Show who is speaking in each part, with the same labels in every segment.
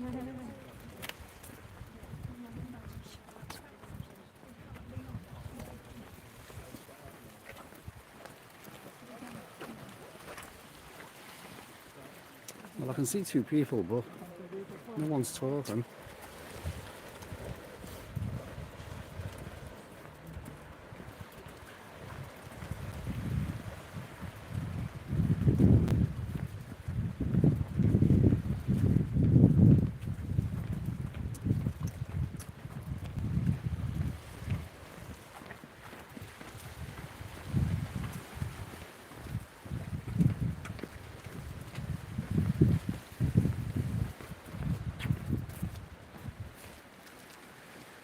Speaker 1: Well, I can see two people, but no one's talking.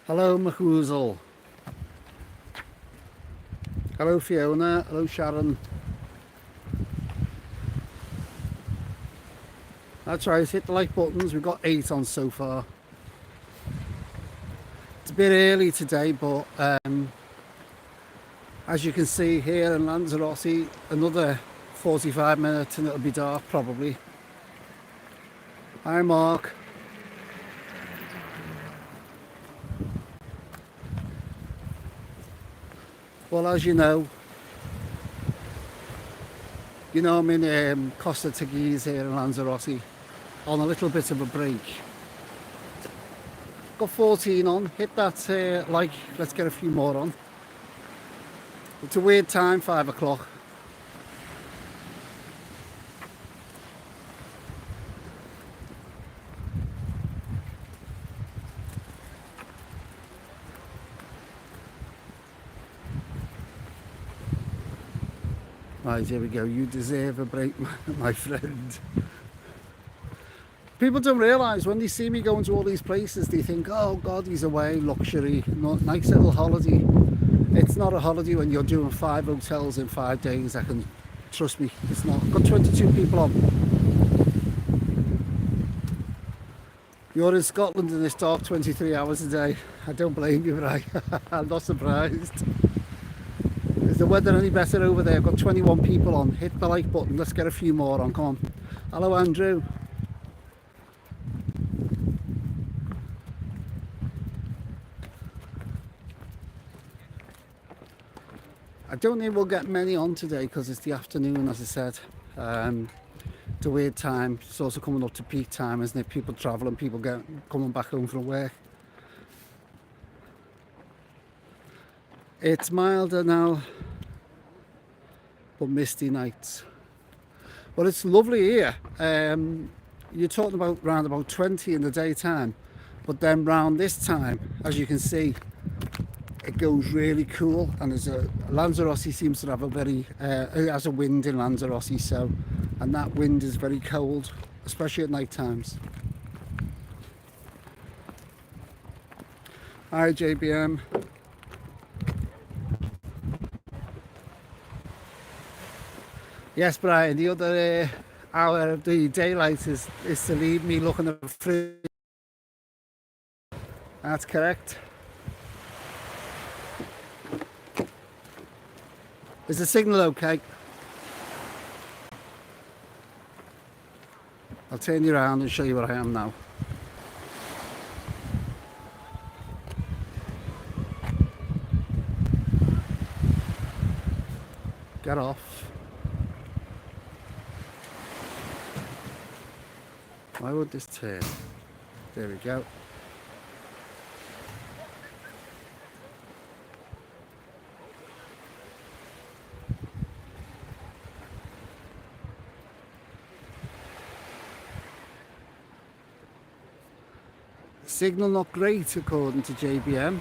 Speaker 1: Hello, Mahoozle. Hello, Fiona. Hello, Sharon. That's right, hit the like buttons. We've got 8 on so far. It's a bit early today, but as you can see here in Lanzarote, another 45 minutes and it'll be dark probably. Hi, Mark. Well, as you know I'm in Costa Tequise here in Lanzarote on a little bit of a break. Got 14 on, hit that like, let's get a few more on. It's a weird time, 5 o'clock. Right, here we go. You deserve a break, my friend. People don't realise when they see me going to all these places, they think, oh God, he's away, luxury, nice little holiday. It's not a holiday when you're doing 5 hotels in 5 days. Trust me, it's not. I've got 22 people on. You're in Scotland and it's dark 23 hours a day. I don't blame you, right? I'm not surprised. Is the weather any better over there? I've got 21 people on. Hit the like button. Let's get a few more on. Come on. Hello, Andrew. I don't think we'll get many on today because it's the afternoon, as I said. It's a weird time. It's also coming up to peak time, isn't it? People travelling, people coming back home from work. It's milder now, but misty nights. Well, it's lovely here. You're talking about around about 20 in the daytime, but then round this time, as you can see, it goes really cool. And Lanzarote seems to have it has a wind in Lanzarote, so, and that wind is very cold, especially at night times. Hi, JBM. Yes, Brian, the other hour of the daylight is to leave me looking at the fridge. That's correct. Is the signal okay? I'll turn you around and show you where I am now. Get off. Why would this turn? There we go. Signal not great according to JBM.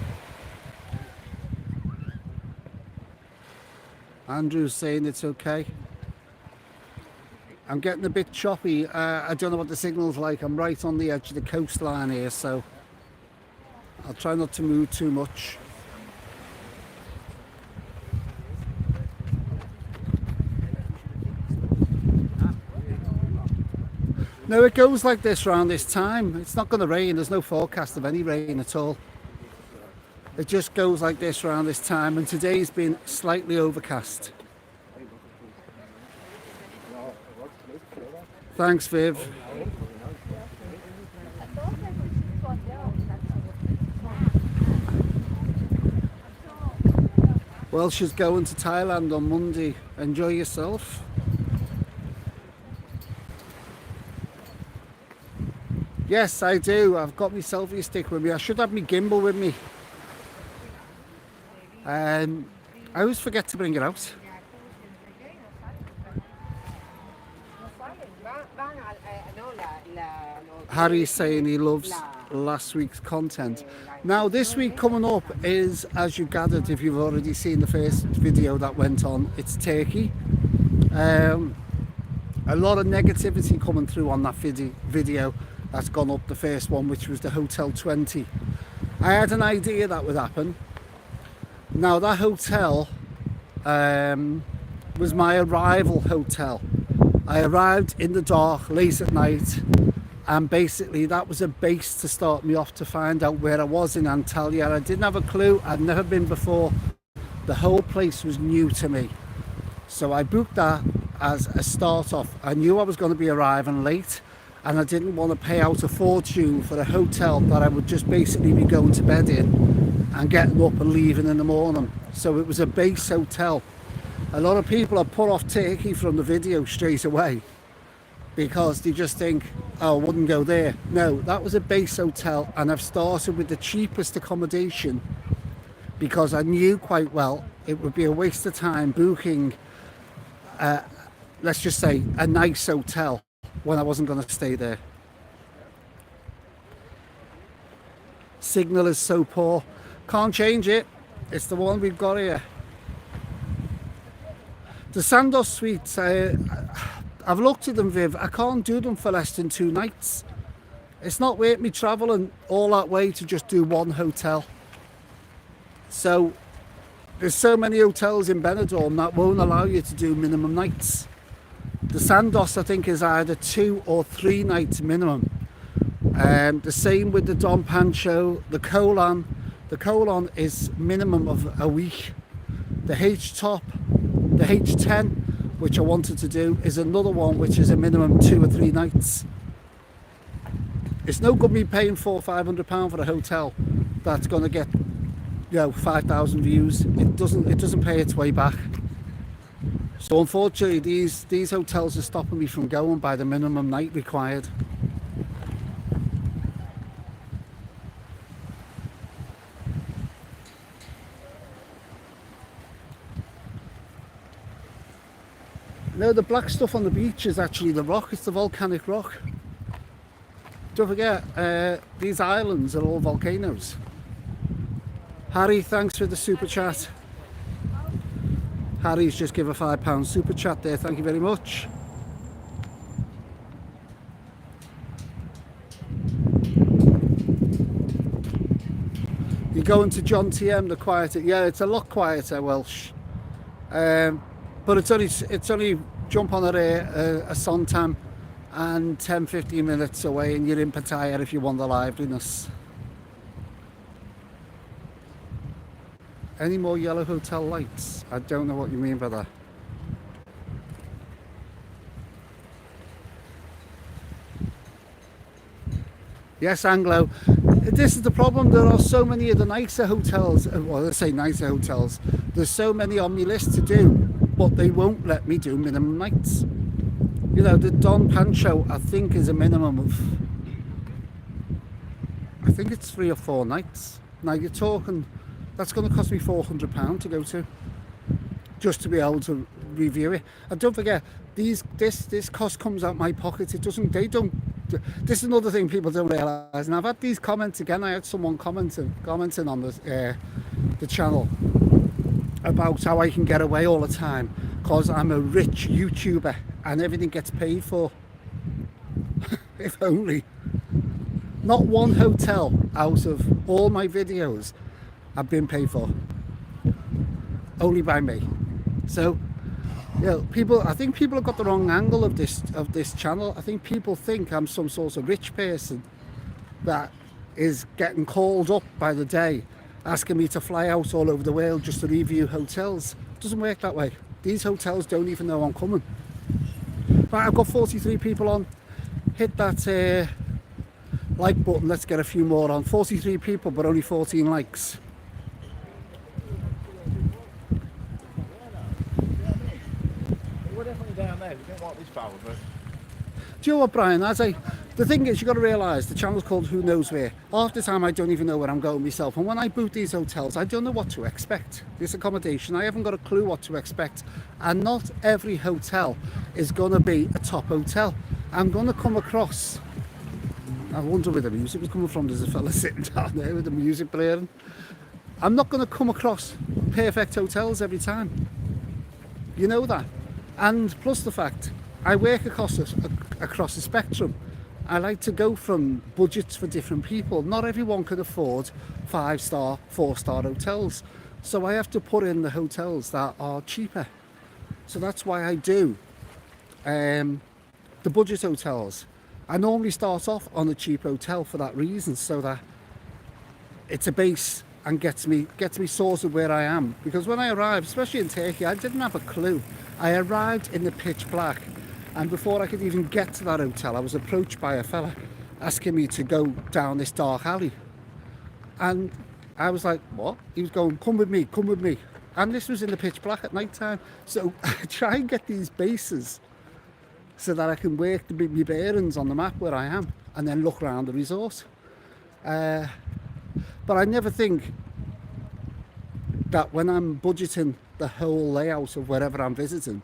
Speaker 1: Andrew's saying it's okay. I'm getting a bit choppy. I don't know what the signal's like. I'm right on the edge of the coastline here, so I'll try not to move too much. No, it goes like this around this time. It's not going to rain. There's no forecast of any rain at all. It just goes like this around this time, and today's been slightly overcast. Thanks, Viv. Welsh is going to Thailand on Monday. Enjoy yourself. Yes, I do. I've got my selfie stick with me. I should have my gimbal with me. I always forget to bring it out. Harry's saying he loves last week's content. Now this week coming up is, as you gathered if you've already seen the first video that went on, it's Turkey. A lot of negativity coming through on that video that's gone up, the first one, which was the Hotel 20. I had an idea that would happen. Now that hotel was my arrival hotel. I arrived in the dark late at night, and basically that was a base to start me off to find out where I was in Antalya. I didn't have a clue. I'd never been before. The whole place was new to me, so I booked that as a start off. I knew I was going to be arriving late, and I didn't want to pay out a fortune for a hotel that I would just basically be going to bed in and getting up and leaving in the morning. So it was a base hotel. A lot of people are put off Turkey from the video straight away because they just think, oh, I wouldn't go there. No, that was a base hotel, and I've started with the cheapest accommodation because I knew quite well it would be a waste of time booking, let's just say, a nice hotel when I wasn't going to stay there. Signal is so poor. Can't change it. It's the one we've got here. The Sandos suites, I've looked at them, Viv. I can't do them for less than 2 nights. It's not worth me travelling all that way to just do one hotel. So there's so many hotels in Benidorm that won't allow you to do minimum nights. The Sandos, I think, is either 2 or 3 nights minimum. The same with the Don Pancho, the Colon. The Colon is minimum of a week. The H-Top, the H10, which I wanted to do, is another one which is a minimum 2 or 3 nights. It's no good me paying £400 or £500 for a hotel that's going to get, 5,000 views. It doesn't pay its way back. So unfortunately, these hotels are stopping me from going by the minimum night required. No, the black stuff on the beach is actually the rock. It's the volcanic rock. Don't forget, these islands are all volcanoes. Harry, thanks for the super chat. Harry's just give a £5 super chat there. Thank you very much. You're going to John TM, the quieter. Yeah, it's a lot quieter, Welsh. But it's only jump on a Sontam and 10-15 minutes away, and you're in Pattaya if you want the liveliness. Any more yellow hotel lights? I don't know what you mean by that. Yes, Anglo. This is the problem. There are so many of the nicer hotels. Well, let's say nicer hotels. There's so many on my list to do, but they won't let me do minimum nights. The Don Pancho, I think, is a minimum of, I think it's 3 or 4 nights. Now you're talking, that's going to cost me £400 to go to, just to be able to review it. And don't forget, this cost comes out my pocket. This is another thing people don't realise. And I've had these comments again. I had someone commenting on the channel about how I can get away all the time because I'm a rich YouTuber and everything gets paid for. If only. Not one hotel out of all my videos have been paid for. Only by me. So, I think people have got the wrong angle of this channel. I think people think I'm some sort of rich person that is getting called up by the day asking me to fly out all over the world just to review hotels. It doesn't work that way. These hotels don't even know I'm coming. Right, I've got 43 people on. Hit that like button. Let's get a few more on. 43 people, but only 14 likes.
Speaker 2: probably.
Speaker 1: Do you know what, Brian? The thing is, you got to realise the channel's called Who Knows Where. Half the time I don't even know where I'm going myself, and when I book these hotels, I don't know what to expect. This accommodation, I haven't got a clue what to expect, and not every hotel is going to be a top hotel. I'm going to come across. I wonder where the music was coming from. There's a fella sitting down there with the music blaring. I'm not going to come across perfect hotels every time. You know that. And plus the fact, I work across the spectrum. I like to go from budgets for different people. Not everyone can afford 5-star, 4-star hotels. So I have to put in the hotels that are cheaper. So that's why I do the budget hotels. I normally start off on a cheap hotel for that reason, so that it's a base and gets me sorted where I am. Because when I arrived, especially in Turkey, I didn't have a clue. I arrived in the pitch black, and before I could even get to that hotel, I was approached by a fella asking me to go down this dark alley. And I was like, what? He was going, come with me, come with me. And this was in the pitch black at night time. So I try and get these bases so that I can work my bearings on the map where I am and then look around the resort. But I never think that when I'm budgeting the whole layout of wherever I'm visiting,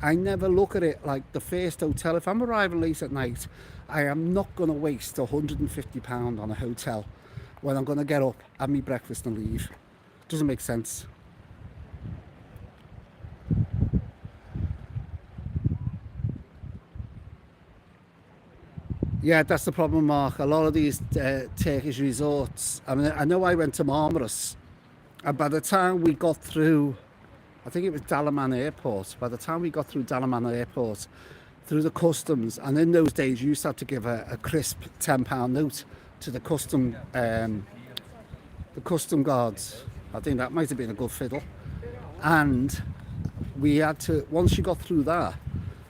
Speaker 1: I never look at it like the first hotel. If I'm arriving late at night, I am not going to waste £150 on a hotel when I'm going to get up, have me breakfast and leave. Doesn't make sense. Yeah, that's the problem, Mark. A lot of these Turkish resorts, I mean, I know I went to Marmaris, and by the time we got through, I think it was Dalaman Airport, by the time we got through Dalaman Airport, through the customs, and in those days you used to have to give a crisp £10 note to the custom guards. I think that might have been a good fiddle. And we had to, once you got through that,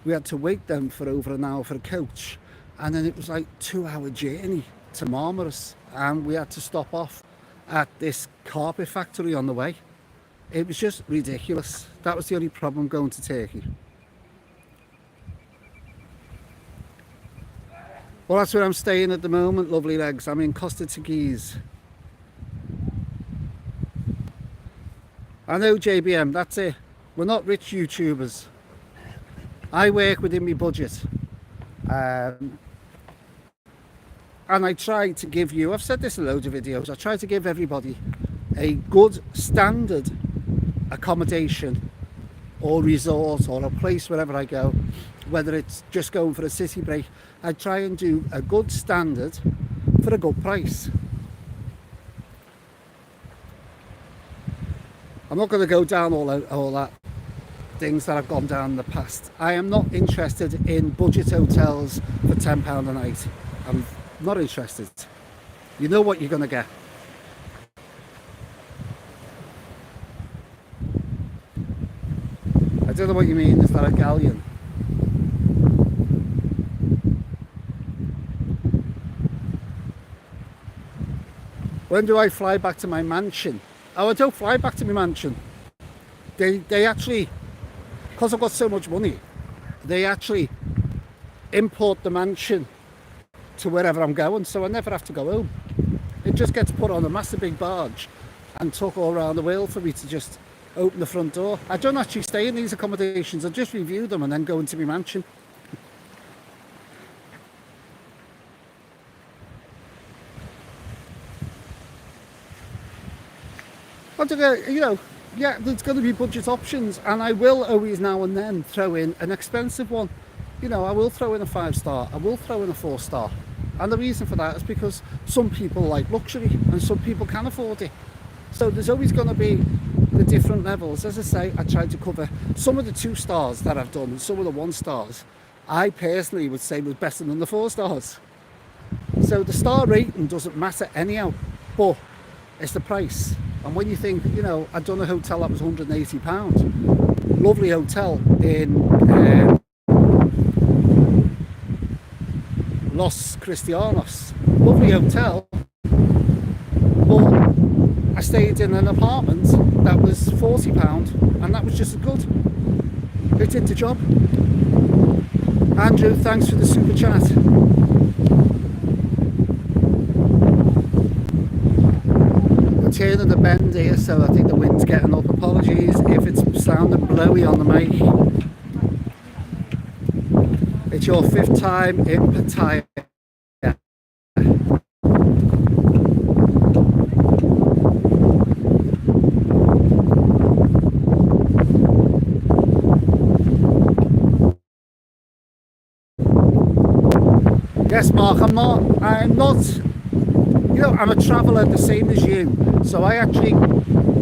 Speaker 1: we had to wait then for over an hour for a coach. And then it was like 2-hour journey to Marmaris, and we had to stop off at this carpet factory on the way. It was just ridiculous. That was the only problem going to Turkey. Well, that's where I'm staying at the moment, lovely legs. I'm in Costa Tequise. I know, JBM, that's it. We're not rich YouTubers. I work within my budget. And I try to give you, I've said this in loads of videos, I try to give everybody a good standard accommodation or resort or a place wherever I go, whether it's just going for a city break. I try and do a good standard for a good price. I'm not going to go down all that things that I've gone down in the past. I am not interested in budget hotels for £10 a night. I'm not interested. You know what you're going to get. I don't know what you mean. Is that a galleon? When do I fly back to my mansion? Oh, I don't fly back to my mansion. They actually, because I've got so much money, they actually import the mansion to wherever I'm going, so I never have to go home. It just gets put on a massive big barge and took all around the world for me to just open the front door. I don't actually stay in these accommodations. I just review them and then go into my mansion. I don't know, you know, yeah, there's going to be budget options, and I will always now and then throw in an expensive one. You know, I will throw in a 5-star, I will throw in a 4-star. And the reason for that is because some people like luxury and some people can afford it. So there's always going to be the different levels. As I say, I tried to cover some of the 2-stars that I've done and some of the 1-stars. I personally would say was better than the 4-stars. So the star rating doesn't matter anyhow, but it's the price. And when you think, you know, I'd done a hotel that was £180, lovely hotel in Los Cristianos, lovely hotel, but I stayed in an apartment that was £40 and that was just as good. It did the job. Andrew, thanks for the super chat. We're turning the bend here, so I think the wind's getting up. Apologies if it's sounding blowy on the mic. It's your 5th time in Pattaya. Yes, Mark, I'm not, you know, I'm a traveller the same as you. So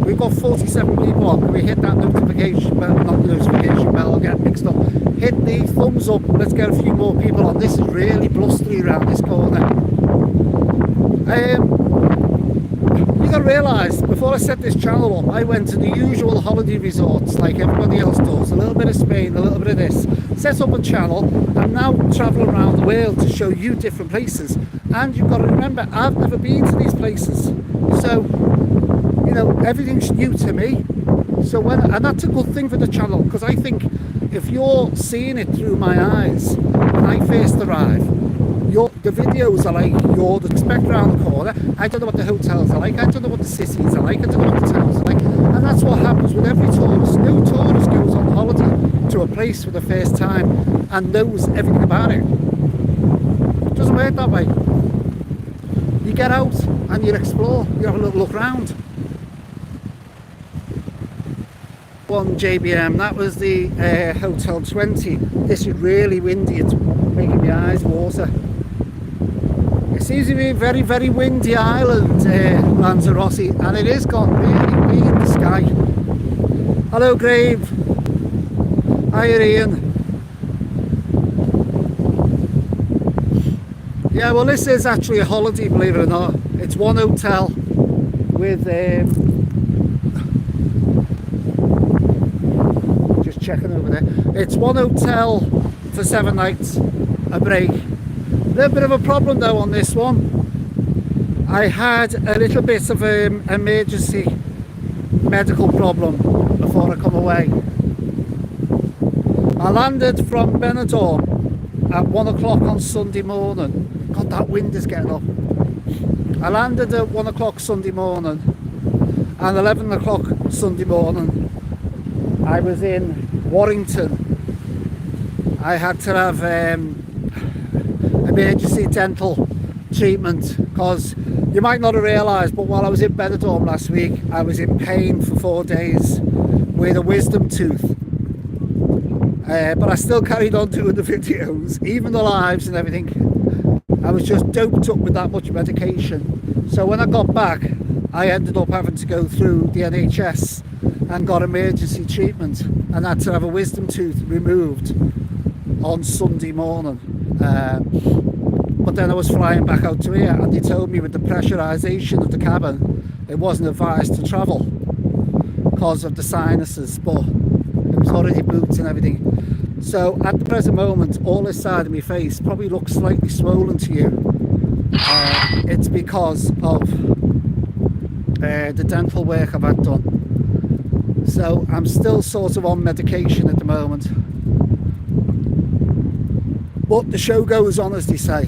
Speaker 1: we've got 47 people on. Can we hit that notification bell? Not the notification bell, I'll get mixed up. Hit the thumbs up, let's get a few more people on. This is really blustery around this corner. You gotta realise, before I set this channel up, I went to the usual holiday resorts like everybody else does. A little bit of Spain, a little bit of this. Set up a channel. I'm now travelling around the world to show you different places. And you've got to remember, I've never been to these places. So, you know, everything's new to me. So and that's a good thing for the channel, because I think if you're seeing it through my eyes, when I first arrive, the videos are like you're expect around the corner. I don't know what the hotels are like, I don't know what the cities are like, I don't know what the towns are like. And that's what happens with every tourist. No tourist goes on holiday to a place for the first time and knows everything about it. It doesn't work that way. You get out and you explore, you have a little look around. One JBM, that was the Hotel 20. This is really windy, it's making my eyes water. It seems to be a very, very windy island, Lanzarote, and it is gone really, really in the sky. Hello, Grave. Hi, Ian. Yeah, well, this is actually a holiday, believe it or not. It's one hotel with just checking over there. It's one hotel for 7 nights, a break. A little bit of a problem though on this one. I had a little bit of an emergency medical problem before I come away. I landed from Benidorm at 1 o'clock on Sunday morning. God, that wind is getting up. I landed at 1 o'clock Sunday morning, and 11 o'clock Sunday morning I was in Warrington. I had to have emergency dental treatment, because you might not have realised, but while I was in Benidorm last week, I was in pain for 4 days with a wisdom tooth. But I still carried on doing the videos, even the lives and everything. I was just doped up with that much medication. So when I got back, I ended up having to go through the NHS and got emergency treatment, and had to have a wisdom tooth removed on Sunday morning. But then I was flying back out to here, and they told me with the pressurisation of the cabin, it wasn't advised to travel because of the sinuses, but it was already booked and everything. So at the present moment, all this side of my face probably looks slightly swollen to you. It's because of the dental work I've had done. So I'm still sort of on medication at the moment. But the show goes on, as they say.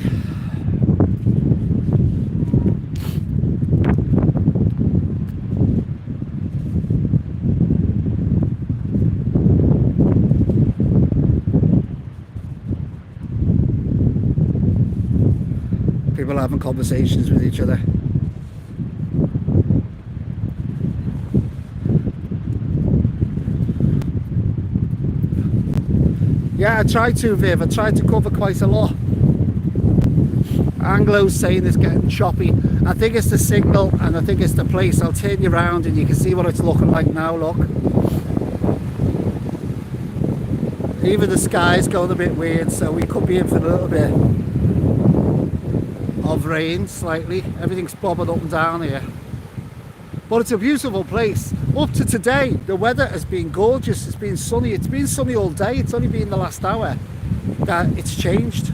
Speaker 1: People having conversations with each other. Yeah, I tried to, Viv. I tried to cover quite a lot. Anglo's saying it's getting choppy. I think it's the signal, and I think it's the place. I'll turn you around and you can see what it's looking like now, look. Even the sky's going a bit weird, so we could be in for a little bit of rain, slightly. Everything's bobbing up and down here. But it's a beautiful place. Up to today, the weather has been gorgeous. It's been sunny. It's been sunny all day. It's only been the last hour that it's changed.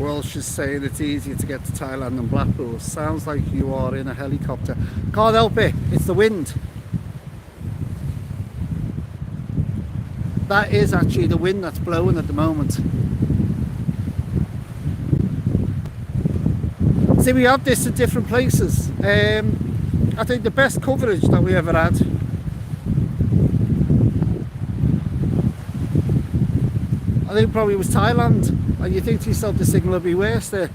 Speaker 1: Welsh is saying it's easier to get to Thailand than Blackpool. Sounds like you are in a helicopter. Can't help it, it's the wind. That is actually the wind that's blowing at the moment. See, we have this at different places. I think the best coverage that we ever had, I think probably was Thailand. And you think to yourself the signal would be worse there.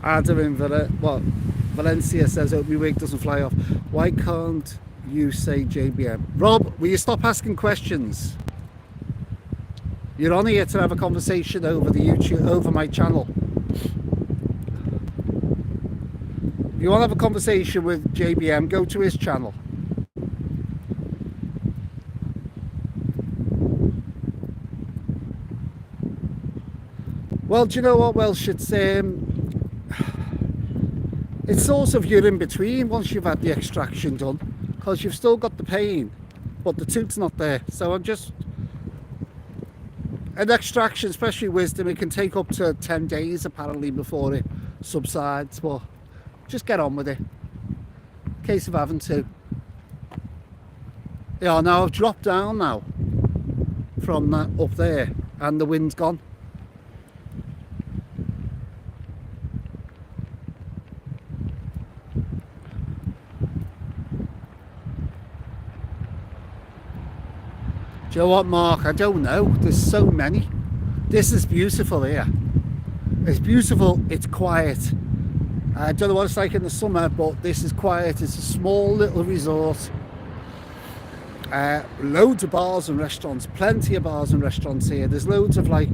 Speaker 1: Adam in Valencia says, hope your wig doesn't fly off. Why can't you say JBM? Rob, will you stop asking questions? You're on here to have a conversation over the YouTube, over my channel. If you want to have a conversation with JBM, go to his channel. Well, do you know what, Welsh? It's sort of you're in between once you've had the extraction done, because you've still got the pain, but the tooth's not there. So I'm just... An extraction, especially wisdom, it can take up to 10 days apparently before it subsides, but just get on with it. Case of having to. Yeah, now I've dropped down now from that up there and the wind's gone. Do you know what, Mark? I don't know. There's so many. This is beautiful here. It's beautiful. It's quiet. I don't know what it's like in the summer, but this is quiet. It's a small little resort. Loads of bars and restaurants. Plenty of bars and restaurants here. There's loads of like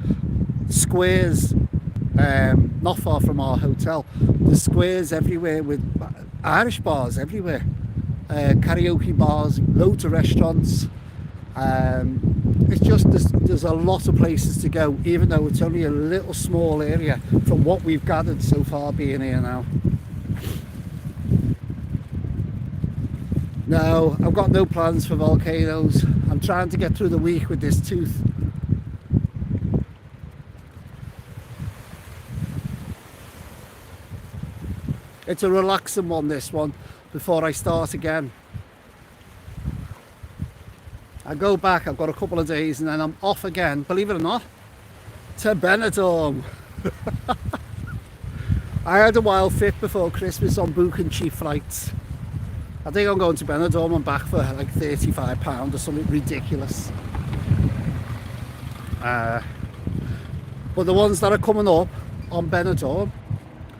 Speaker 1: squares not far from our hotel. There's squares everywhere with Irish bars everywhere. Karaoke bars, loads of restaurants. It's just there's a lot of places to go, even though it's only a little small area from what we've gathered so far being here now. No, I've got no plans for volcanoes. I'm trying to get through the week with this tooth. It's a relaxing one, this one, before I start again. I go back, I've got a couple of days and then I'm off again, believe it or not, to Benidorm. I had a wild fit before Christmas on booking cheap flights. I think I'm going to Benidorm and back for like £35 or something ridiculous. But the ones that are coming up on Benidorm,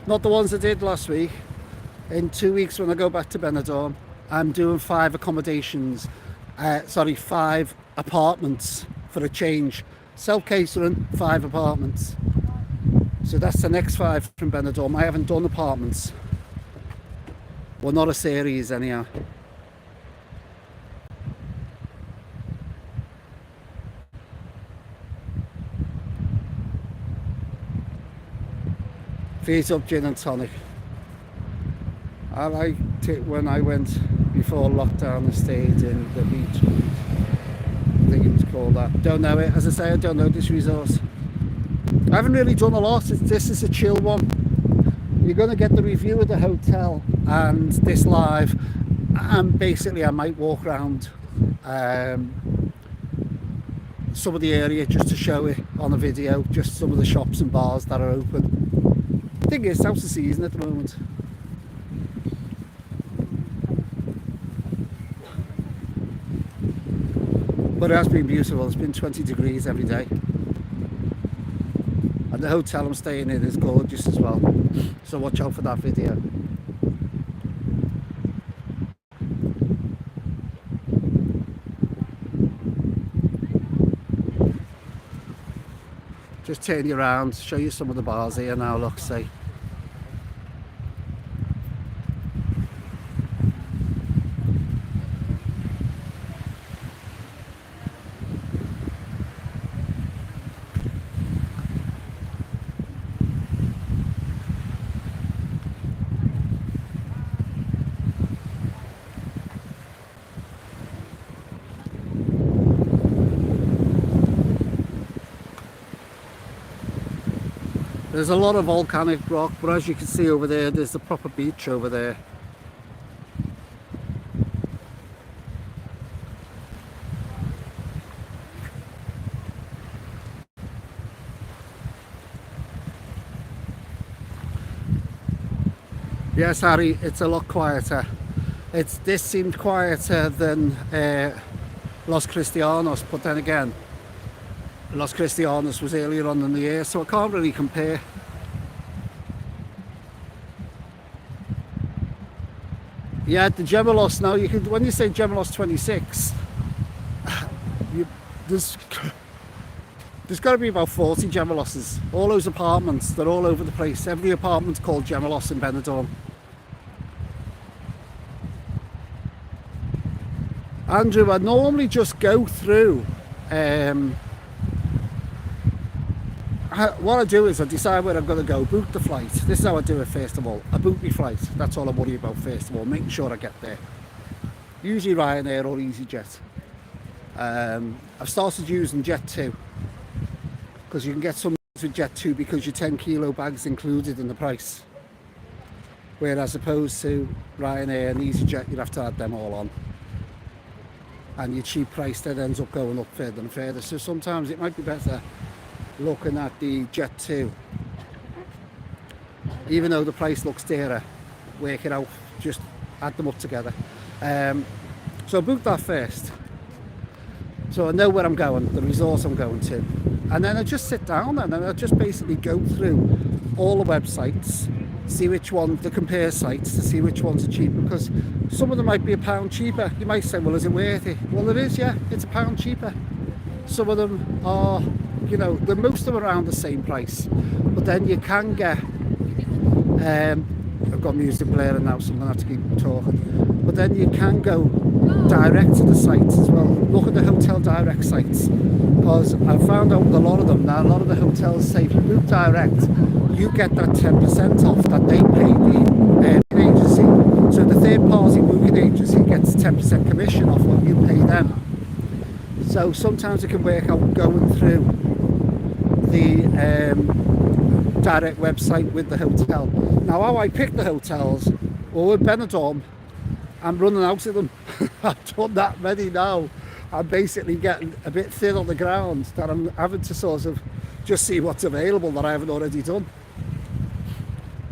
Speaker 1: not the ones I did last week, in 2 weeks when I go back to Benidorm, I'm doing 5 accommodations. 5 apartments for a change. Self-catering, 5 apartments. So that's the next 5 from Benidorm. I haven't done apartments. Well, not a series anyhow. Feet up gin and tonic. I liked it when I went before lockdown and stayed in the beach. I think it was called that. Don't know it. As I say, I don't know this resort. I haven't really done a lot. This is a chill one. You're going to get the review of the hotel and this live. And basically I might walk around some of the area just to show it on a video. Just some of the shops and bars that are open. The thing is, it's out of season at the moment. But it has been beautiful. It's been 20 degrees every day. And the hotel I'm staying in is gorgeous as well. So watch out for that video. Just turn you around, show you some of the bars here now, look, see. There's a lot of volcanic rock, but as you can see over there, there's the proper beach over there. Yes, Harry, it's a lot quieter. This seemed quieter than Los Cristianos, but then again, Los Cristianos was earlier on in the year, so I can't really compare. Yeah, the Gemelos now, you can, when you say Gemelos 26, there's got to be about 40 Gemeloses. All those apartments, they're all over the place. Every apartment's called Gemelos in Benidorm. Andrew, I normally just go through. What I do is I decide where I'm going to go, book the flight. This is how I do it first of all. I book my flight. That's all I worry about first of all, making sure I get there. Usually Ryanair or EasyJet. I've started using Jet2 because you can get some with Jet2 because your 10 kilo bag's included in the price. Whereas opposed to Ryanair and EasyJet, you'd have to add them all on. And your cheap price then ends up going up further and further. So sometimes it might be better looking at the Jet2. Even though the price looks dearer, work it out, just add them up together. So I booked that first. So I know where I'm going, the resort I'm going to. And then I just sit down and I just basically go through all the websites, see which one, the compare sites to see which ones are cheaper, because some of them might be £1 cheaper. You might say, well, is it worth it? Well, it is, yeah, it's £1 cheaper. Some of them are, you know, most of them are around the same price. But then you can get, I've got music blaring now, so I'm going to have to keep talking. But then you can go direct to the sites as well. Look at the hotel direct sites, because I found out with a lot of them now, a lot of the hotels say if you book direct, you get that 10% off that they pay the agency. So the third party booking agency gets 10% commission off what you pay them. So sometimes it can work out going through the direct website with the hotel. Now how I pick the hotels, well, with Benidorm, I'm running out of them. I've done that many now. I'm basically getting a bit thin on the ground that I'm having to sort of just see what's available that I haven't already done.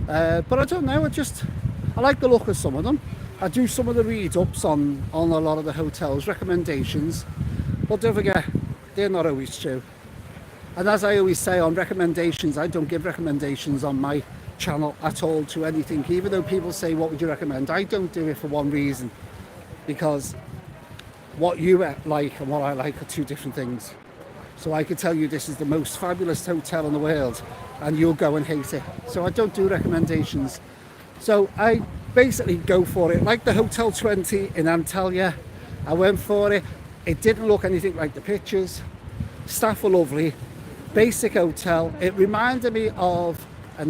Speaker 1: But I don't know, I like the look of some of them. I do some of the read-ups on a lot of the hotels, recommendations. But don't forget, they're not always true. And as I always say on recommendations, I don't give recommendations on my channel at all to anything. Even though people say, what would you recommend? I don't do it for one reason. Because what you like and what I like are two different things. So I could tell you this is the most fabulous hotel in the world and you'll go and hate it. So I don't do recommendations. So I basically go for it. Like the Hotel 20 in Antalya, I went for it. It didn't look anything like the pictures. Staff were lovely. Basic hotel. It reminded me of a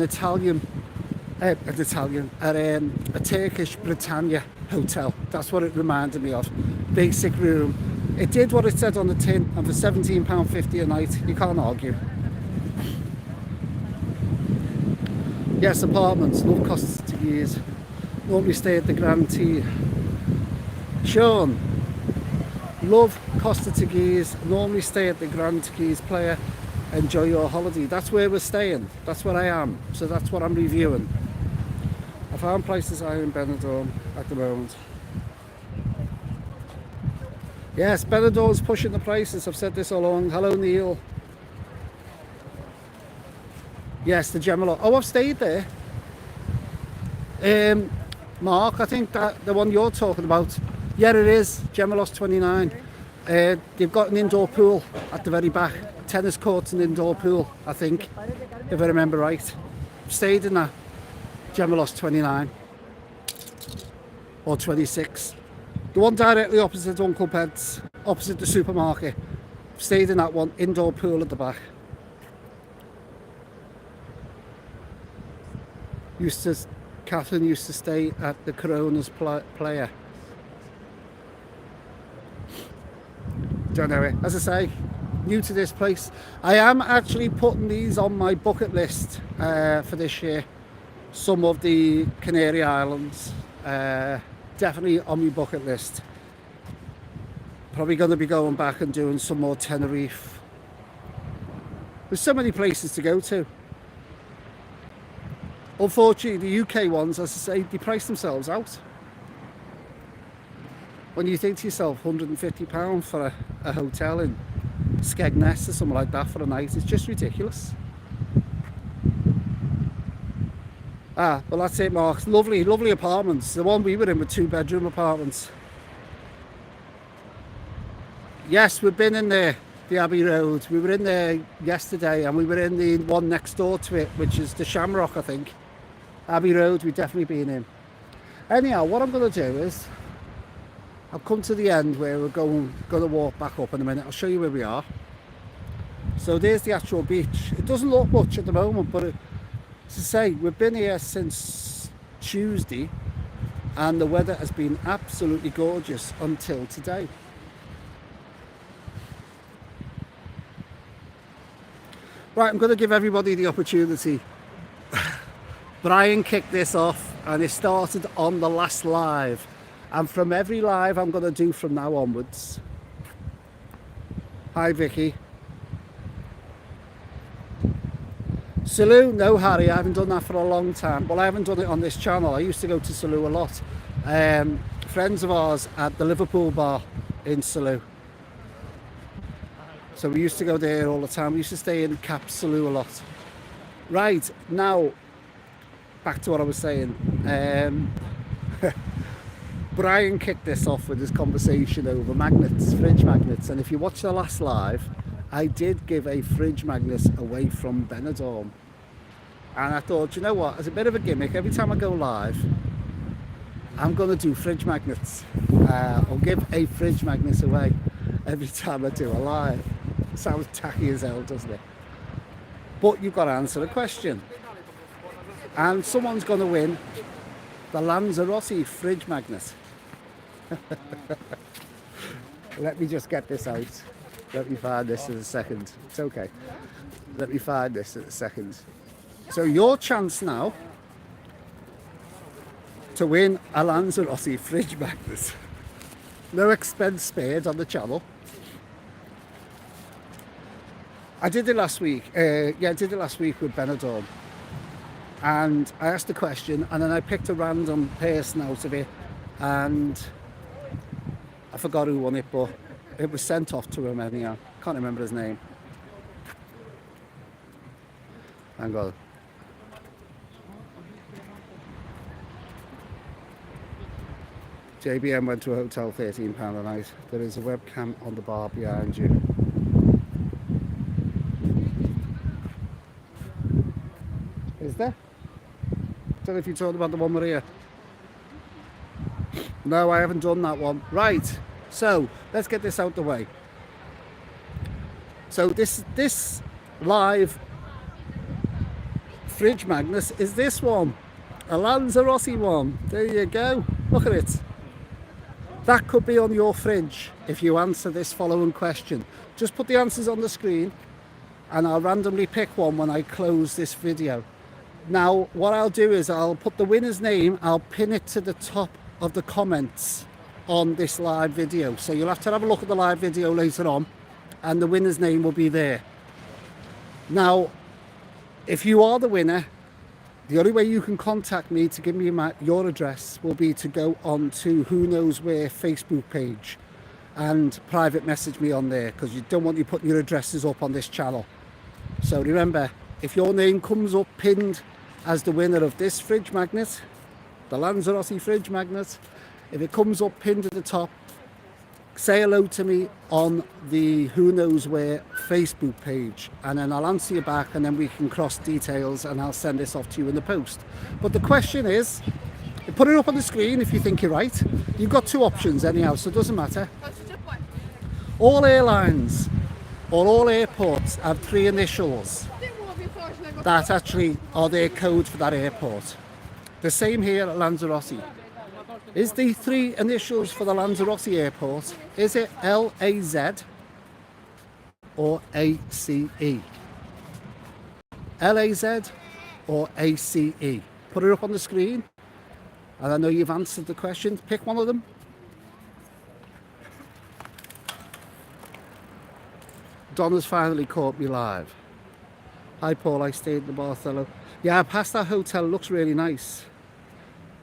Speaker 1: Turkish Britannia hotel. That's what it reminded me of. Basic room. It did what it said on the tin, and for £17.50 a night, you can't argue. Yes, apartments. Love Costa Tequise. Normally stay at the Grand T. Sean. Love Costa Tequise. Normally stay at the Grand Tequise Player. Enjoy your holiday. That's where we're staying. That's where I am. So that's what I'm reviewing. I found places higher in Benidorm at the moment. Yes, Benidorm's pushing the prices. I've said this all along. Hello, Neil. Yes, the Gemelo. Oh, I've stayed there. Mark, I think that the one you're talking about. Yeah, it is. Gemelos 29. They've got an indoor pool at the very back. Tennis courts and indoor pool, I think, if I remember right. Stayed in that. Gemelos 29. Or 26. The one directly opposite Uncle Ped's, opposite the supermarket. Stayed in that one. Indoor pool at the back. Catherine used to stay at the Corona's Player. Don't know it. As I say, new to this place. I am actually putting these on my bucket list for this year. Some of the Canary Islands, definitely on my bucket list. Probably going to be going back and doing some more Tenerife. There's so many places to go to. Unfortunately, the UK ones, as I say, they price themselves out. When you think to yourself, £150 for a hotel in Skegness or something like that for a night, it's just ridiculous. Well that's it, Mark. Lovely, lovely apartments. The one we were in were 2-bedroom apartments. Yes, we've been in there, the Abbey Road. We were in there yesterday, and we were in the one next door to it, which is the Shamrock, I think. Abbey Road, we've definitely been in. Anyhow, what I'm going to do is, I've come to the end where we're going to walk back up in a minute. I'll show you where we are. So there's the actual beach. It doesn't look much at the moment, but as I say, we've been here since Tuesday, and the weather has been absolutely gorgeous until today. Right, I'm going to give everybody the opportunity. Brian kicked this off, and it started on the last live. And from every live I'm going to do from now onwards. Hi, Vicky. Salou, no, Harry, I haven't done that for a long time. Well, I haven't done it on this channel. I used to go to Salou a lot. Friends of ours at the Liverpool bar in Salou. So we used to go there all the time. We used to stay in Cap Salou a lot. Right, now, back to what I was saying. Brian kicked this off with his conversation over magnets, fridge magnets, and if you watch the last live, I did give a fridge magnet away from Benidorm, and I thought, you know what, as a bit of a gimmick, every time I go live, I'm going to do fridge magnets. I'll give a fridge magnet away every time I do a live. Sounds tacky as hell, doesn't it? But you've got to answer a question, and someone's going to win the Lanzarote fridge magnet. Let me just get this out. Let me find this in a second. It's okay. Let me find this in a second. So your chance now to win a Lanzarote fridge magnet. No expense spared on the channel. I did it last week. I did it last week with Benidorm. And I asked a question, and then I picked a random person out of it, and I forgot who won it, but it was sent off to him anyhow. Can't remember his name. Hang on. JBM went to a hotel, £13 a night. There is a webcam on the bar behind you. Is there? Don't know if you're talking about the one Maria. No, I haven't done that one. Right, so let's get this out the way. So this live fridge magnet is this one, a Lanzarote one. There you go. Look at it. That could be on your fridge if you answer this following question. Just put the answers on the screen, and I'll randomly pick one when I close this video. Now, what I'll do is I'll put the winner's name, I'll pin it to the top of the comments on this live video. So you'll have to have a look at the live video later on, and the winner's name will be there. Now, if you are the winner, the only way you can contact me to give me your address will be to go on to Who Knows Where Facebook page and private message me on there, because you don't want you putting your addresses up on this channel. So remember, if your name comes up pinned as the winner of this fridge magnet, the Lanzarote fridge magnet, if it comes up pinned at the top, say hello to me on the Who Knows Where Facebook page, and then I'll answer you back, and then we can cross details, and I'll send this off to you in the post. But the question is, put it up on the screen if you think you're right. You've got two options anyhow, so it doesn't matter. All airlines or all airports have three initials that actually are their code for that airport. The same here at Lanzarote. Is the three initials for the Lanzarote airport, is it LAZ, or ACE? LAZ or ACE? Put it up on the screen. And I know you've answered the question. Pick one of them. Donna's finally caught me live. Hi Paul, I stayed in the Bartholomew. Yeah, I passed that hotel, looks really nice.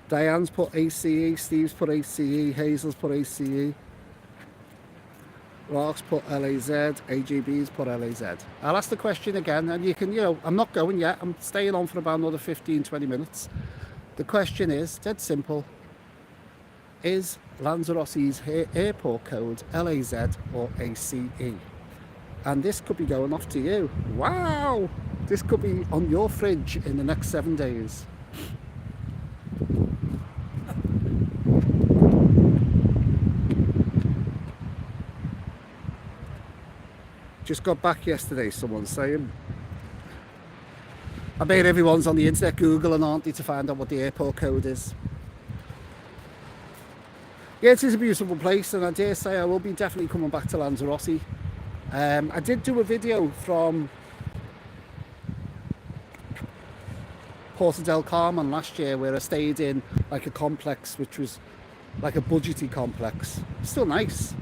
Speaker 1: Diane's put ACE, Steve's put ACE, Hazel's put ACE. Rock's put LAZ, AGB's put LAZ. I'll ask the question again, and you can, I'm not going yet. I'm staying on for about another 15-20 minutes. The question is, dead simple, is Lanzarote's airport code LAZ or ACE? And this could be going off to you. Wow! This could be on your fridge in the next 7 days. Just got back yesterday, someone's saying. I bet everyone's on the internet Googling, aren't they, to find out what the airport code is. Yeah, it is a beautiful place, and I dare say I will be definitely coming back to Lanzarote. I did do a video from Porto del Carmen last year where I stayed in like a complex which was like a budgety complex. Still nice.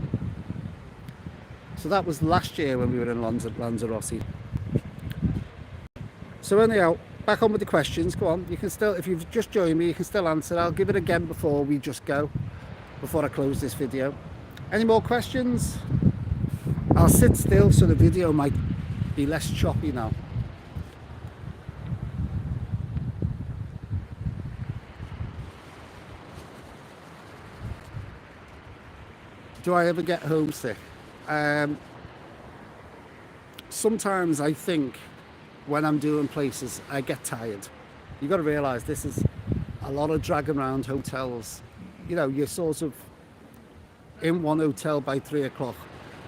Speaker 1: So that was last year when we were in Lanzarote. So anyhow, back on with the questions. Go on, you can still, if you've just joined me, you can still answer. I'll give it again before we just go, before I close this video. Any more questions? I'll sit still so the video might be less choppy now. Do I ever get homesick? Sometimes I think when I'm doing places, I get tired. You've got to realise this is a lot of dragging around hotels. You're sort of in one hotel by 3 o'clock.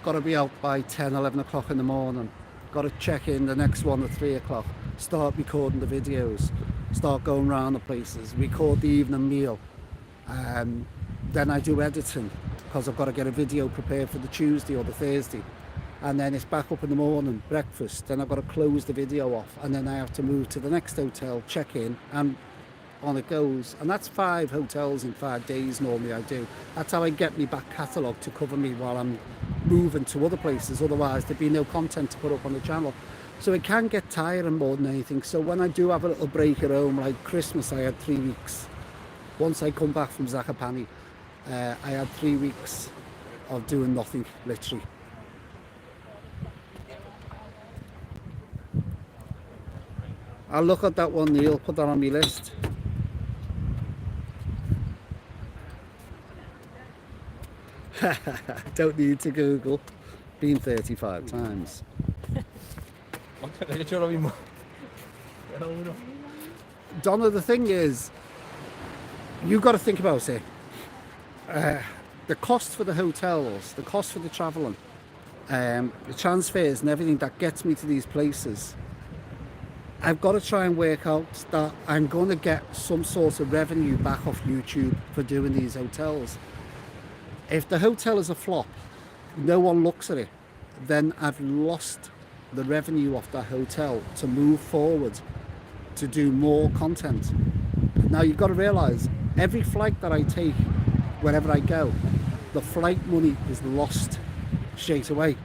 Speaker 1: Got to be out by 10, 11 o'clock in the morning. Got to check in the next one at 3 o'clock. Start recording the videos. Start going around the places. Record the evening meal. Then I do editing because I've got to get a video prepared for the Tuesday or the Thursday. And then it's back up in the morning, breakfast. Then I've got to close the video off. And then I have to move to the next hotel, check in, and on it goes. And that's 5 hotels in 5 days normally I do. That's how I get me back catalogue to cover me while I'm moving to other places. Otherwise there'd be no content to put up on the channel. So it can get tiring more than anything. So when I do have a little break at home, like Christmas, I had 3 weeks. Once I come back from Zakopane, I had 3 weeks of doing nothing, literally. I'll look at that one, Neil, put that on my list. Don't need to Google. Been 35 times. Donna, the thing is, you've got to think about it. The cost for the hotels, the cost for the travelling, the transfers and everything that gets me to these places, I've got to try and work out that I'm going to get some sort of revenue back off YouTube for doing these hotels. If the hotel is a flop, no one looks at it, then I've lost the revenue off that hotel to move forward to do more content. Now you've got to realise, every flight that I take, wherever I go, the flight money is lost straight away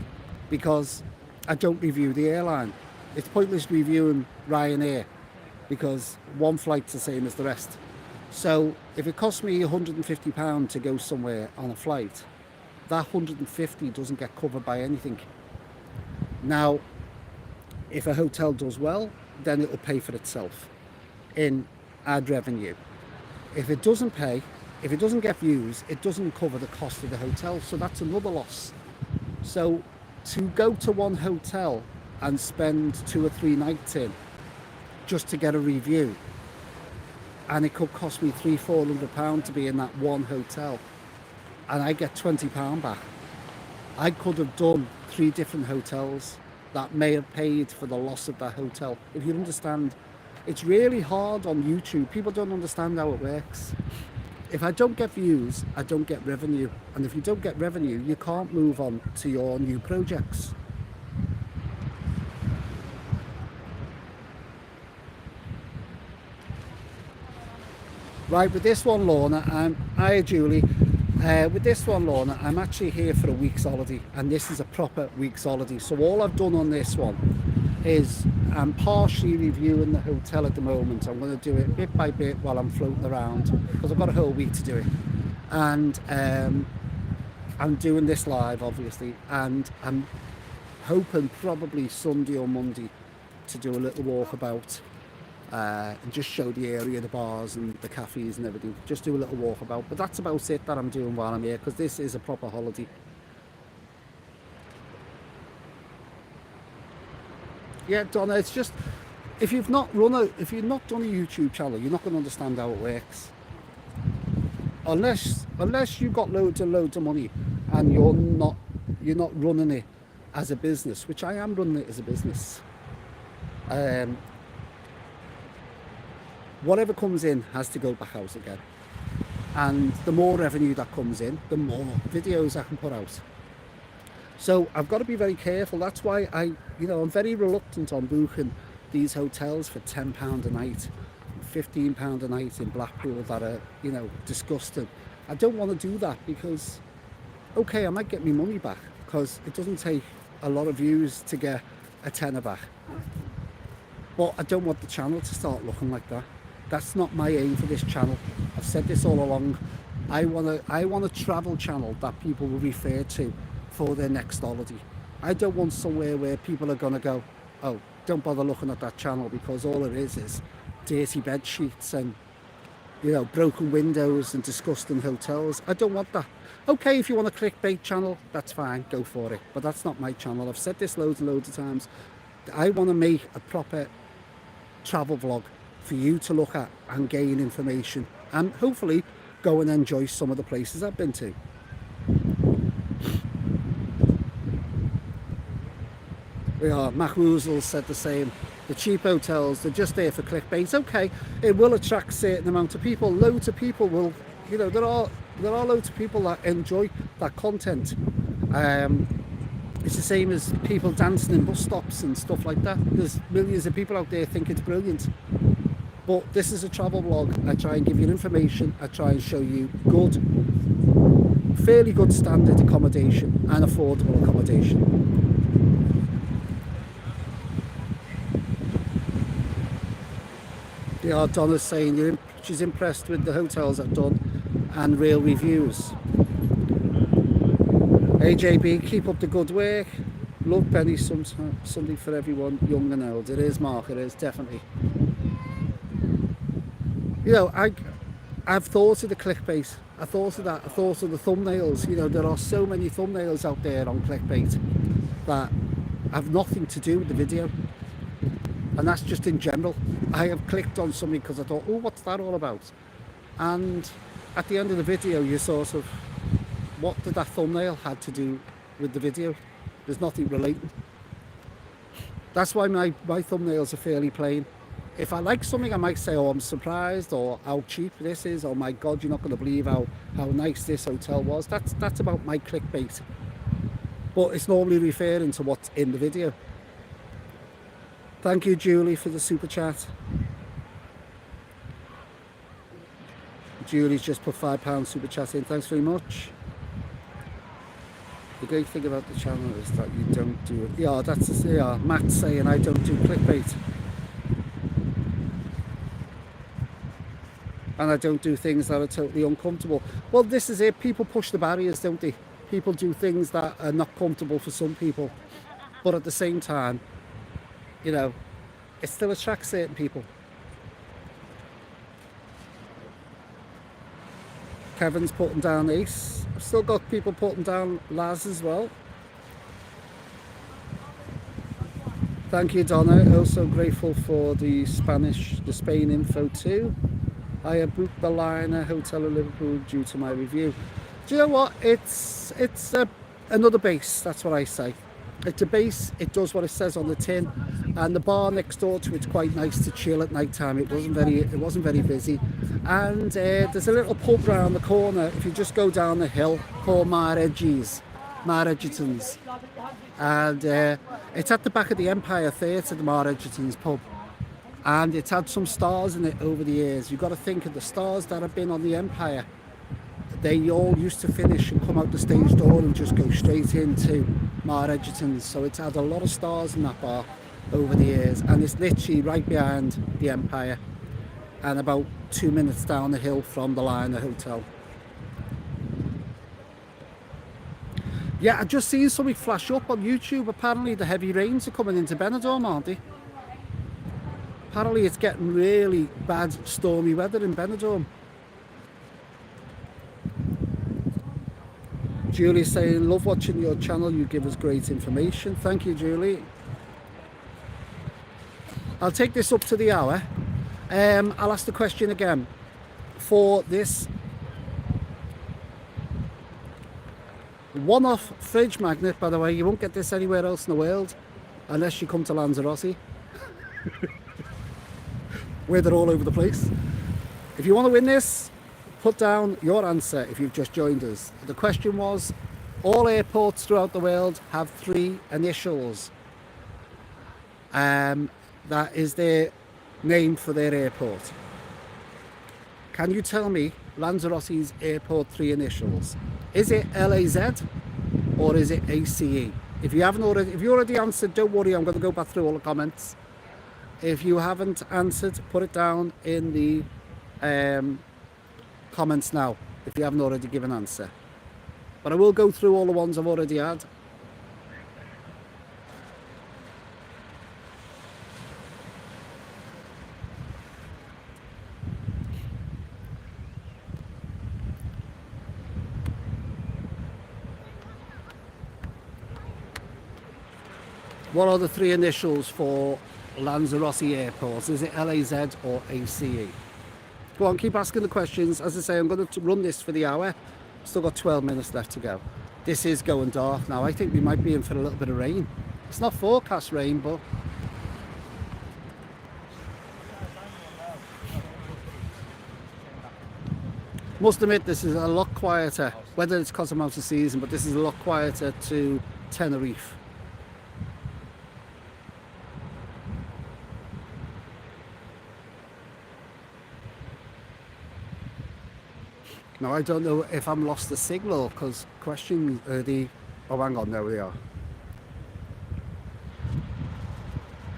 Speaker 1: because I don't review the airline. It's pointless reviewing Ryanair because one flight's the same as the rest. So if it costs me £150 to go somewhere on a flight, that £150 doesn't get covered by anything. Now, if a hotel does well, then it will pay for itself in ad revenue. If it doesn't pay, if it doesn't get views, it doesn't cover the cost of the hotel, so that's another loss. So to go to one hotel and spend 2 or 3 nights in just to get a review, and it could cost me £300-400 to be in that one hotel, and I get £20 back. I could have done 3 different hotels that may have paid for the loss of that hotel. If you understand, it's really hard on YouTube. People don't understand how it works. If I don't get views, I don't get revenue. And if you don't get revenue, you can't move on to your new projects. Right, with this one, Lorna, hiya Julie. With this one, Lorna, I'm actually here for a week's holiday, and this is a proper week's holiday. So all I've done on this one is I'm partially reviewing the hotel at the moment. I'm going to do it bit by bit while I'm floating around, because I've got a whole week to do it. And I'm doing this live, obviously, and I'm hoping probably Sunday or Monday to do a little walkabout. And just show the area, the bars and the cafes and everything. Just do a little walkabout. But that's about it that I'm doing while I'm here, because this is a proper holiday. Yeah, Donna, it's just, if you've not done a YouTube channel, you're not going to understand how it works. Unless you've got loads and loads of money and you're not running it as a business, which I am running it as a business. Whatever comes in has to go back out again, and the more revenue that comes in, the more videos I can put out. So I've got to be very careful. That's why I'm very reluctant on booking these hotels for £10 a night, £15 a night in Blackpool that are, disgusting. I don't want to do that, because okay, I might get my money back, because it doesn't take a lot of views to get a tenner back, but I don't want the channel to start looking like that. That's not my aim for this channel. I've said this all along. I want a travel channel that people will refer to for their next holiday. I don't want somewhere where people are going to go, oh, don't bother looking at that channel, because all it is dirty bed sheets and broken windows and disgusting hotels. I don't want that. Okay, if you want a clickbait channel, that's fine, go for it. But that's not my channel. I've said this loads and loads of times. I want to make a proper travel vlog for you to look at and gain information, and hopefully go and enjoy some of the places I've been to. Mac Woozle said the same. The cheap hotels, they're just there for clickbait. Okay, it will attract a certain amount of people. Loads of people will, there are loads of people that enjoy that content. It's the same as people dancing in bus stops and stuff like that. There's millions of people out there think it's brilliant. But this is a travel vlog. I try and give you information. I try and show you fairly good standard accommodation and affordable accommodation. Donna's saying she's impressed with the hotels I've done and real reviews. AJB, keep up the good work. Love Penny, something for everyone, young and old. It is, Mark, it is, definitely. I've thought of the clickbait. I thought of that. I thought of the thumbnails. There are so many thumbnails out there on clickbait that have nothing to do with the video. And that's just in general. I have clicked on something because I thought, oh, what's that all about? And at the end of the video, you sort of, what did that thumbnail have to do with the video? There's nothing relating. That's why my thumbnails are fairly plain. If I like something, I might say, oh, I'm surprised, or how cheap this is, or my God, you're not going to believe how nice this hotel was. That's about my clickbait. But it's normally referring to what's in the video. Thank you, Julie, for the super chat. Julie's just put £5 super chat in. Thanks very much. The great thing about the channel is that you don't do it. Yeah, Matt's saying I don't do clickbait. And I don't do things that are totally uncomfortable. Well, this is it. People push the barriers, don't they? People do things that are not comfortable for some people. But at the same time, it still attracts certain people. Kevin's putting down Ace. I've still got people putting down Laz as well. Thank you, Donna. Also grateful for the Spain info too. I have booked the Liner Hotel in Liverpool due to my review. Do you know what? It's another base. That's what I say. It's a base. It does what it says on the tin, and the bar next door to it's quite nice to chill at night time. It wasn't very busy, and there's a little pub round the corner. If you just go down the hill, called Mar Edgerton's, and it's at the back of the Empire Theatre, the Mar Edgerton's pub. and it's had some stars in it over the years. You've got to think of the stars that have been on the Empire. They all used to finish and come out the stage door and just go straight into Mar Edgerton's. So it's had a lot of stars in that bar over the years, and it's literally right behind the Empire and about 2 minutes down the hill from the Liner Hotel. Yeah, I just seen something flash up on YouTube. Apparently the heavy rains are coming into Benidorm, aren't they? Apparently it's getting really bad stormy weather in Benidorm. Julie's saying, love watching your channel, you give us great information. Thank you, Julie. I'll take this up to the hour. I'll ask the question again. For this one-off fridge magnet, by the way, you won't get this anywhere else in the world unless you come to Lanzarote, where they're all over the place. If you want to win this, put down your answer if you've just joined us. The question was, all airports throughout the world have 3 initials. That is their name for their airport. Can you tell me Lanzarote's airport 3 initials? Is it LAZ or is it ACE? If you already answered, don't worry, I'm going to go back through all the comments. If you haven't answered, put it down in the comments now, if you haven't already given an answer. But I will go through all the ones I've already had. What are the 3 initials for Lanzarote airports? Is it LAZ or ACE? Go on, keep asking the questions. As I say, I'm going to run this for the hour. Still got 12 minutes left to go. This is going dark now. I think we might be in for a little bit of rain. It's not forecast rain, but must admit this is a lot quieter. Whether it's because I'm out of season, but this is a lot quieter to Tenerife. Now I don't know if I'm lost the signal because question oh hang on, there we are.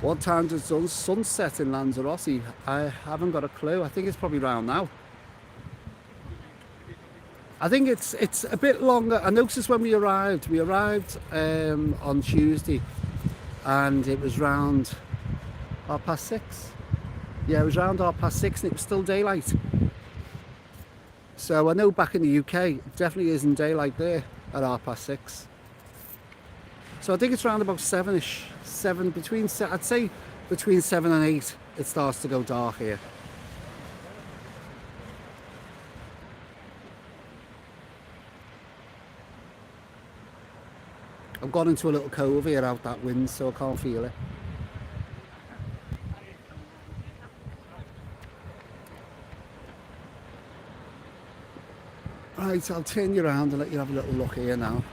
Speaker 1: What time does sunset in Lanzarote? I haven't got a clue. I think it's probably around now. I think it's a bit longer. I noticed when we arrived on Tuesday and it was round 6:30. Yeah, it was around 6:30 and it was still daylight. So I know back in the UK, it definitely isn't daylight there at 6:30. So I think it's around about 7ish, I'd say between 7 and 8, it starts to go dark here. I've gone into a little cove here out that wind, so I can't feel it. Right, I'll turn you around and let you have a little look here now,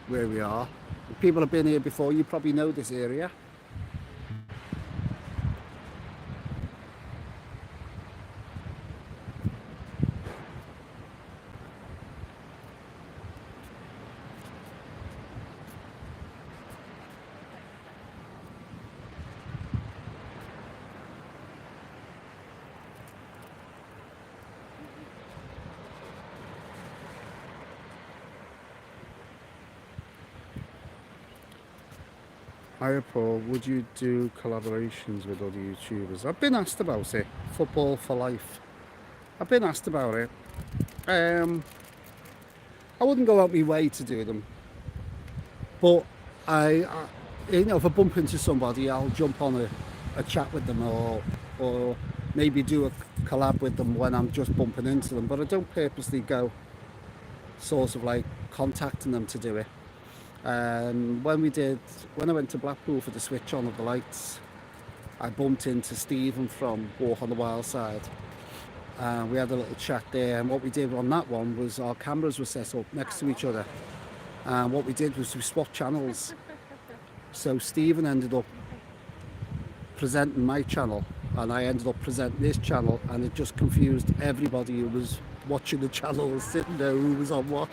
Speaker 1: where we are. If people have been here before, you probably know this area. Hiya Paul, would you do collaborations with other YouTubers? I've been asked about it. Football for life. I've been asked about it. I wouldn't go out my way to do them, but I you know, if I bump into somebody, I'll jump on a chat with them, or maybe do a collab with them when I'm just bumping into them. But I don't purposely go sort of like contacting them to do it. When I went to Blackpool for the switch on of the lights, I bumped into Stephen from Walk on the Wild Side. We had a little chat there, and what we did on that one was our cameras were set up next to each other, and what we did was we swapped channels. So Stephen ended up presenting my channel and I ended up presenting this channel, and it just confused everybody who was watching the channel and sitting there who was on what.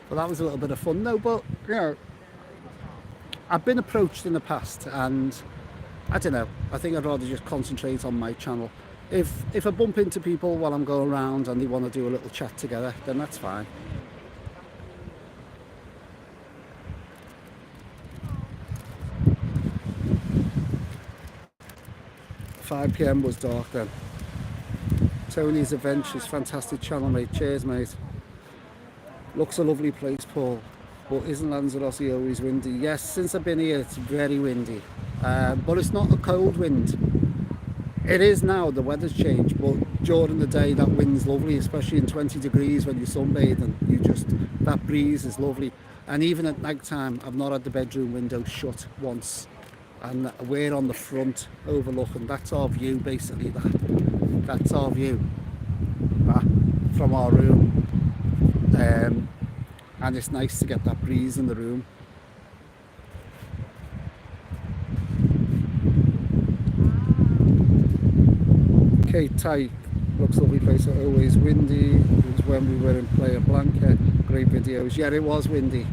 Speaker 1: But that was a little bit of fun though. But you know, I've been approached in the past, and I don't know, I think I'd rather just concentrate on my channel. If I bump into people while I'm going around and they want to do a little chat together, then that's fine. "5 PM was dark then." Tony's Adventures, fantastic channel, mate. Cheers, mate. "Looks a lovely place, Paul, but isn't Lanzarote always windy?" Yes, since I've been here, it's very windy, but it's not a cold wind. It is now, the weather's changed, but during the day that wind's lovely, especially in 20 degrees when you're sunbathing. That breeze is lovely. And even at night time, I've not had the bedroom window shut once, and we're on the front overlooking. That's our view, basically. That's our view from our room, and it's nice to get that breeze in the room. Kate Tyke, "Looks a lovely place, always windy. It was when we were in Playa Blanca. Great videos." Yeah, it was windy.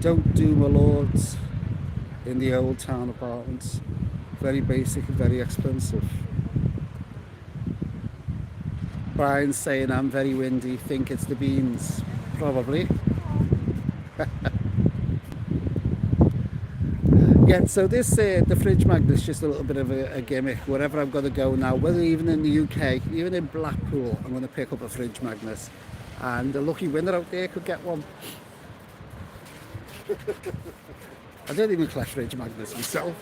Speaker 1: "Don't do my lords in the old town apartments. Very basic and very expensive." Brian's saying I'm very windy. Think it's the beans. Probably. Yeah, so this the fridge magnet's just a little bit of a gimmick. Wherever I'm going to go now, whether even in the UK, even in Blackpool, I'm going to pick up a fridge magnet, and a lucky winner out there could get one. I don't even collect fridge magnets myself.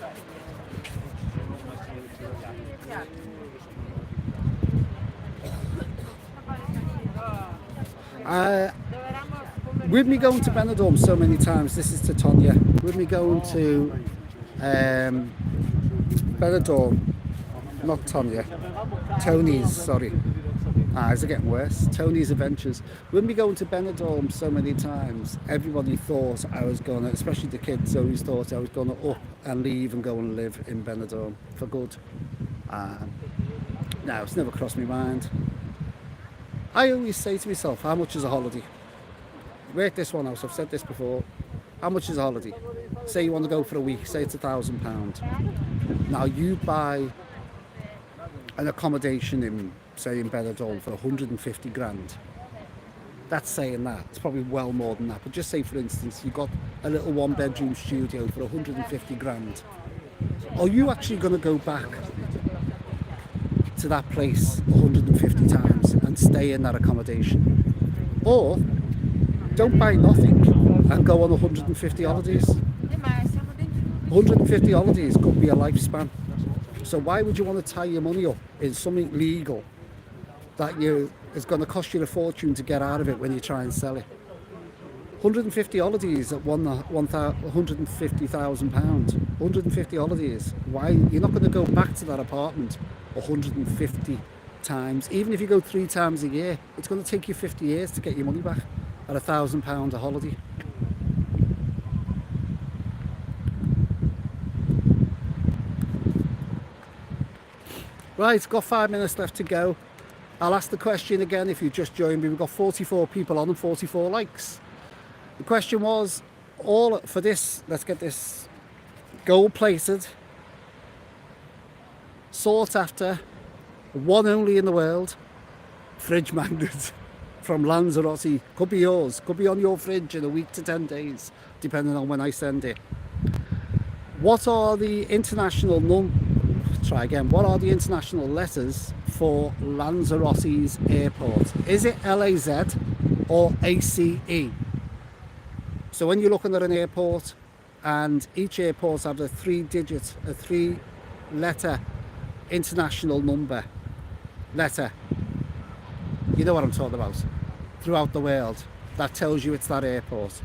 Speaker 1: With me going to Benidorm so many times, this is to Tonya, with me going to Benidorm, not Tonya, Tony's, sorry. Eyes are getting worse. Tony's Adventures. With me going to Benidorm so many times, everybody thought I was going to, especially the kids, always thought I was going to up and leave and go and live in Benidorm for good. No, it's never crossed my mind. I always say to myself, how much is a holiday? Work this one out, I've said this before. How much is a holiday? Say you want to go for a week, say it's £1,000. Now you buy an accommodation in, say, in Benidorm for 150 grand. That's saying that. It's probably well more than that. But just say, for instance, you got a little one-bedroom studio for 150 grand. Are you actually going to go back to that place 150 times and stay in that accommodation? Or don't buy nothing and go on 150 holidays. 150 holidays could be a lifespan. So why would you want to tie your money up in something legal that is going to cost you a fortune to get out of it when you try and sell it? 150 holidays at £150,000. 150 holidays. Why? You're not going to go back to that apartment 150 times. Even if you go 3 times a year, it's going to take you 50 years to get your money back at £1,000 a holiday. Right, got 5 minutes left to go. I'll ask the question again if you just joined me. We've got 44 people on and 44 likes. The question was, all for this, let's get this gold plated, sought after, one only in the world, fridge magnet from Lanzarote. Could be yours, could be on your fridge in a week to 10 days, depending on when I send it. What are the international what are the international letters for Lanzarote's airport? Is it LAZ or ACE? So when you're looking at an airport, and each airport has a 3-letter international number letter, you know what I'm talking about, throughout the world, that tells you it's that airport.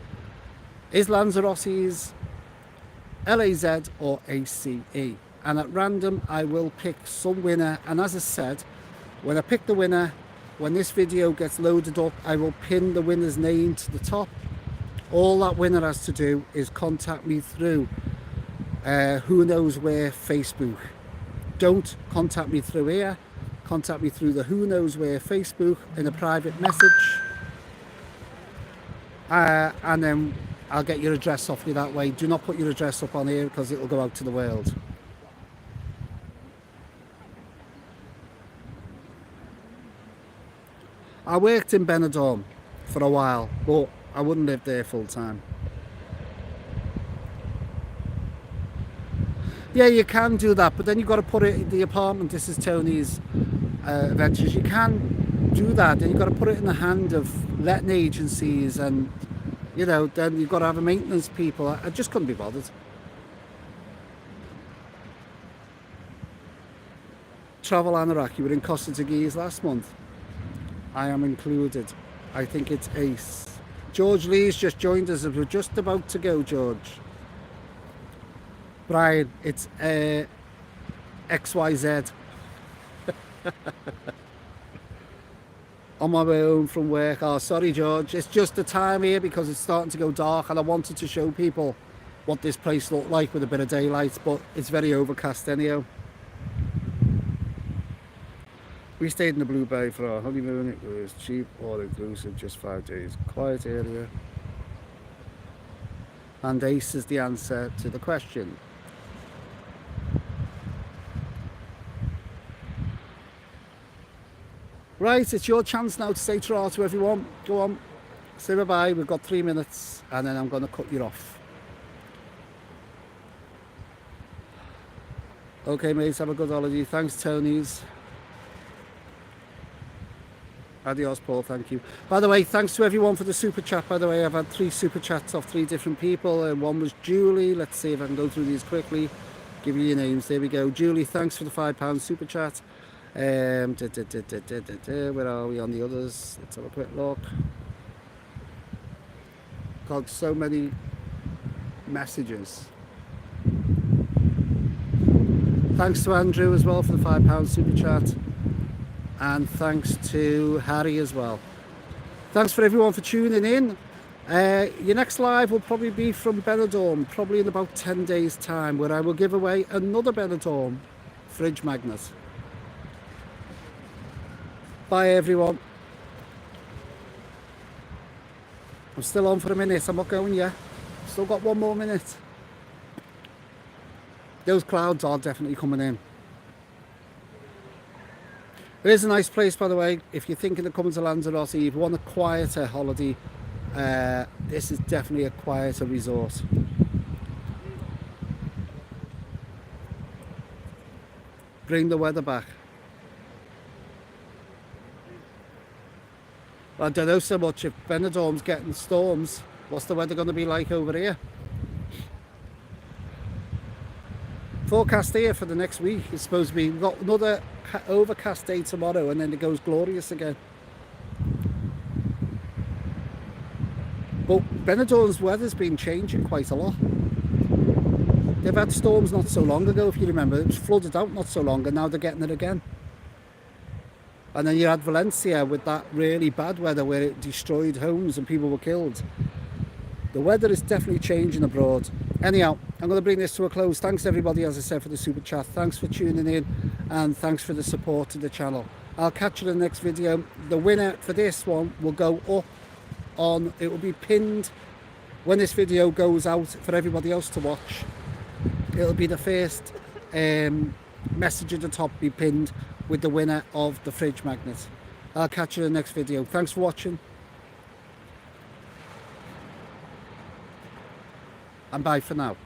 Speaker 1: Is Lanzarote's LAZ or ACE? And at random I will pick some winner, and as I said, when I pick the winner, when this video gets loaded up, I will pin the winner's name to the top. All that winner has to do is contact me through Who Knows Where Facebook. Don't contact me through here. Contact me through the Who Knows Where Facebook in a private message. And then I'll get your address off you that way. Do not put your address up on here because it'll go out to the world. I worked in Benidorm for a while, but I wouldn't live there full time. Yeah, you can do that, but then you've got to put it in the apartment. This is Tony's adventures. You can do that, and you've got to put it in the hand of letting agencies, and you know, then you've got to have a maintenance people. I just couldn't be bothered. Travel Anorak, you were in Costa Tequise last month. I am included. I think it's ace. George Lee's just joined us. We're just about to go, George. Brian, it's XYZ. On my way home from work. Oh, sorry, George. It's just the time here because it's starting to go dark, and I wanted to show people what this place looked like with a bit of daylight, but it's very overcast anyhow. We stayed in the Blueberry for our honeymoon. It was cheap, all inclusive, just 5 days. Quiet area. And ace is the answer to the question. Right, it's your chance now to say ta-ra to everyone. Go on, say bye-bye. We've got 3 minutes, and then I'm going to cut you off. Okay, mates, have a good holiday. Thanks, Tony's. Adios, Paul, thank you. By the way, thanks to everyone for the super chat. By the way, I've had 3 super chats off 3 different people, and one was Julie. Let's see if I can go through these quickly. Give you your names. There we go. Julie, thanks for the £5 super chat. Where are we on the others? Let's have a quick look. Got so many messages. Thanks to Andrew as well for the £5 super chat. And thanks to Harry as well. Thanks for everyone for tuning in. Your next live will probably be from Benidorm, probably in about 10 days time, where I will give away another Benidorm fridge magnet. Bye everyone. I'm still on for a minute. I'm not going yet. Still got 1 more minute. Those clouds are definitely coming in. It is a nice place, by the way. If you're thinking of coming to Lanzarote, if you want a quieter holiday, this is definitely a quieter resort. Bring the weather back. I don't know so much if Benidorm's getting storms. What's the weather going to be like over here? Forecast here for the next week is supposed to be, we've got another overcast day tomorrow, and then it goes glorious again. But Benidorm's weather's been changing quite a lot. They've had storms not so long ago, if you remember. It was flooded out not so long, and now they're getting it again. And then you had Valencia with that really bad weather where it destroyed homes and people were killed. The weather is definitely changing abroad. Anyhow, I'm going to bring this to a close. Thanks everybody, as I said, for the super chat. Thanks for tuning in, and thanks for the support to the channel. I'll catch you in the next video. The winner for this one will go up on, it will be pinned when this video goes out for everybody else to watch. It'll be the first message at the top be pinned with the winner of the fridge magnet. I'll catch you in the next video. Thanks for watching, and bye for now.